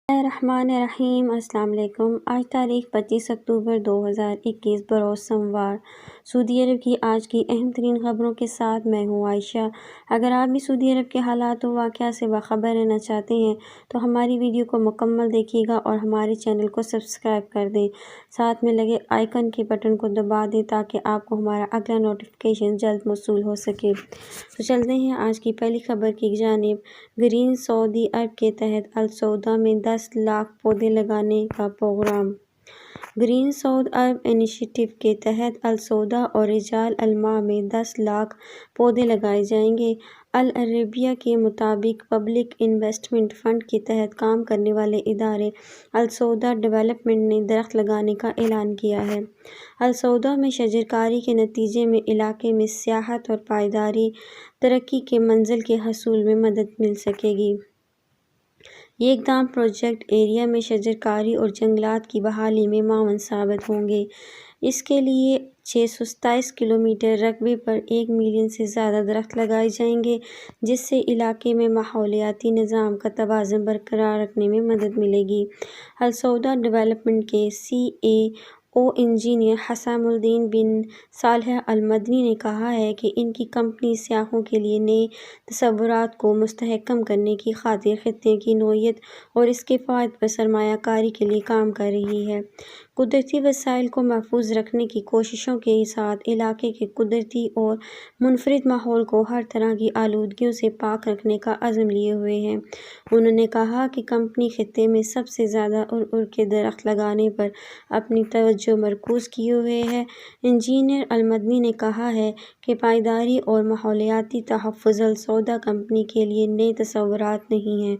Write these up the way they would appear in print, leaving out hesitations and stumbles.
الرحمن الرحیم۔ السلام علیکم۔ آج تاریخ 25 اکتوبر 2021 بروز سوموار۔ سعودی عرب کی آج کی اہم ترین خبروں کے ساتھ میں ہوں عائشہ۔ اگر آپ بھی سعودی عرب کے حالات و واقعات سے باخبر رہنا چاہتے ہیں تو ہماری ویڈیو کو مکمل دیکھیے گا اور ہمارے چینل کو سبسکرائب کر دیں۔ ساتھ میں لگے آئیکن کے بٹن کو دبا دیں تاکہ آپ کو ہمارا اگلا نوٹیفیکیشن جلد موصول ہو سکے۔ تو چلتے ہیں آج کی پہلی خبر کی جانب۔ گرین سعودی عرب کے تحت السعودہ میں 10 لاکھ پودے لگانے کا پروگرام۔ گرین سعودی عرب انیشیٹو کے تحت السعودہ اور رجال الماء میں 10 لاکھ پودے لگائے جائیں گے۔ العربیہ کے مطابق پبلک انویسٹمنٹ فنڈ کے تحت کام کرنے والے ادارے السعودہ ڈیولپمنٹ نے درخت لگانے کا اعلان کیا ہے۔ السعودہ میں شجرکاری کے نتیجے میں علاقے میں سیاحت اور پائیداری ترقی کے منزل کے حصول میں مدد مل سکے گی۔ یہ اقدام پروجیکٹ ایریا میں شجرکاری اور جنگلات کی بحالی میں معاون ثابت ہوں گے۔ اس کے لیے 627 کلومیٹر رقبے پر 1 ملین سے زیادہ درخت لگائے جائیں گے، جس سے علاقے میں ماحولیاتی نظام کا توازن برقرار رکھنے میں مدد ملے گی۔ السعودہ ڈیولپمنٹ کے CEO انجینئر حسام الدین بن صالح المدنی نے کہا ہے کہ ان کی کمپنی سیاحوں کے لیے نئے تصورات کو مستحکم کرنے کی خاطر خطے کی نوعیت اور اس کے فوائد پر سرمایہ کاری کے لیے کام کر رہی ہے۔ قدرتی وسائل کو محفوظ رکھنے کی کوششوں کے ساتھ علاقے کے قدرتی اور منفرد ماحول کو ہر طرح کی آلودگیوں سے پاک رکھنے کا عزم لیے ہوئے ہے۔ انہوں نے کہا کہ کمپنی خطے میں سب سے زیادہ ارڑ کے درخت لگانے پر اپنی توجہ مرکوز کیے ہوئے ہے۔ انجینئر المدنی نے کہا ہے کہ پائیداری اور ماحولیاتی تحفظ السعودہ کمپنی کے لیے نئے تصورات نہیں ہیں،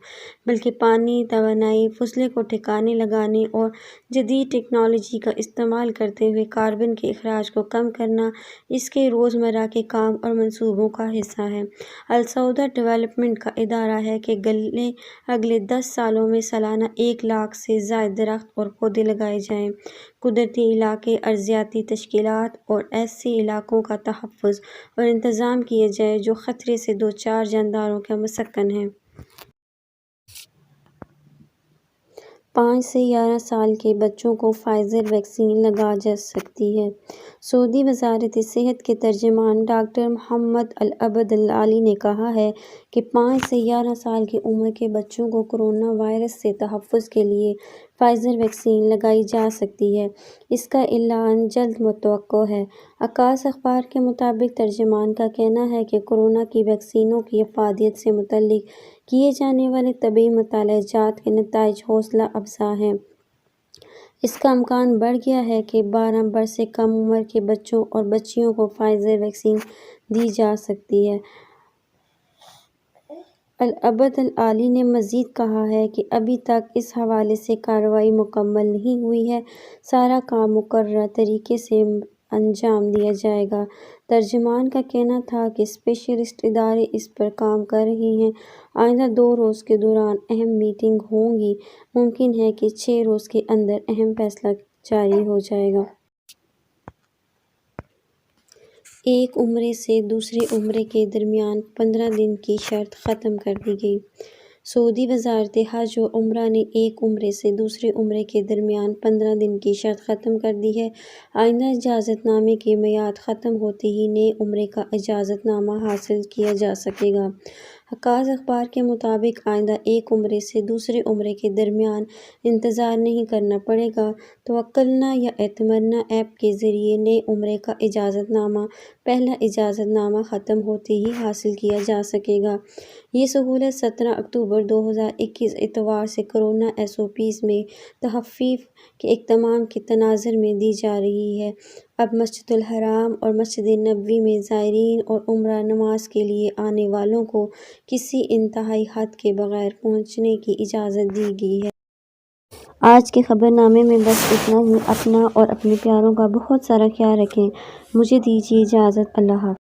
بلکہ پانی، توانائی، فضلے کو ٹھکانے لگانے اور جدید ٹیکنالوجی کا استعمال کرتے ہوئے کاربن کے اخراج کو کم کرنا اس کے روزمرہ کے کام اور منصوبوں کا حصہ ہے۔ السعودہ ڈیولپمنٹ کا ارادہ ہے کہ اگلے 10 سالوں میں سالانہ 1 لاکھ سے زائد درخت اور پودے لگائے جائیں۔ قدرتی علاقے، ارضیاتی تشکیلات اور ایسے علاقوں کا تحفظ اور انتظام کیا جائے جو خطرے سے دوچار جانداروں کا مسکن ہیں۔ 5 سے 11 سال کے بچوں کو فائزر ویکسین لگائی جا سکتی ہے۔ سعودی وزارت صحت کے ترجمان ڈاکٹر محمد العبد العالی نے کہا ہے کہ 5 سے 11 سال کی عمر کے بچوں کو کورونا وائرس سے تحفظ کے لیے فائزر ویکسین لگائی جا سکتی ہے۔ اس کا اعلان جلد متوقع ہے۔ عکاس اخبار کے مطابق ترجمان کا کہنا ہے کہ کورونا کی ویکسینوں کی افادیت سے متعلق کیے جانے والے طبی مطالعہ جات کے نتائج حوصلہ افزا ہیں۔ اس کا امکان بڑھ گیا ہے کہ 12 برس سے کم عمر کے بچوں اور بچیوں کو فائزر ویکسین دی جا سکتی ہے۔ العبد العالی نے مزید کہا ہے کہ ابھی تک اس حوالے سے کارروائی مکمل نہیں ہوئی ہے۔ سارا کام مقررہ طریقے سے انجام دیا جائے گا۔ ترجمان کا کہنا تھا کہ اسپیشلسٹ ادارے اس پر کام کر رہے ہیں۔ آئندہ 2 روز کے دوران اہم میٹنگ ہوں گی۔ ممکن ہے کہ 6 روز کے اندر اہم فیصلہ جاری ہو جائے گا۔ ایک عمرے سے دوسرے عمرے کے درمیان 15 دن کی شرط ختم کر دی گئی۔ سعودی وزارت حج و عمرہ نے ایک عمرے سے دوسرے عمرے کے درمیان 15 دن کی شرط ختم کر دی ہے۔ آئندہ اجازت نامے کی میعاد ختم ہوتے ہی نئے عمرے کا اجازت نامہ حاصل کیا جا سکے گا۔ عکاس اخبار کے مطابق آئندہ ایک عمرے سے دوسرے عمرے کے درمیان انتظار نہیں کرنا پڑے گا۔ توکلنا یا اعتمرنا ایپ کے ذریعے نئے عمرے کا اجازت نامہ پہلا اجازت نامہ ختم ہوتے ہی حاصل کیا جا سکے گا۔ یہ سہولت 17 اکتوبر 2021 اتوار سے کورونا SOPs میں تخفیف کے اقدامات کے تناظر میں دی جا رہی ہے۔ اب مسجد الحرام اور مسجد نبوی میں زائرین اور عمرہ نماز کے لیے آنے والوں کو کسی انتہائی حد کے بغیر پہنچنے کی اجازت دی گئی ہے۔ آج کے خبر نامے میں بس اتنا ہی۔ اپنا اور اپنے پیاروں کا بہت سارا خیال رکھیں۔ مجھے دیجیے اجازت۔ اللہ حافظ۔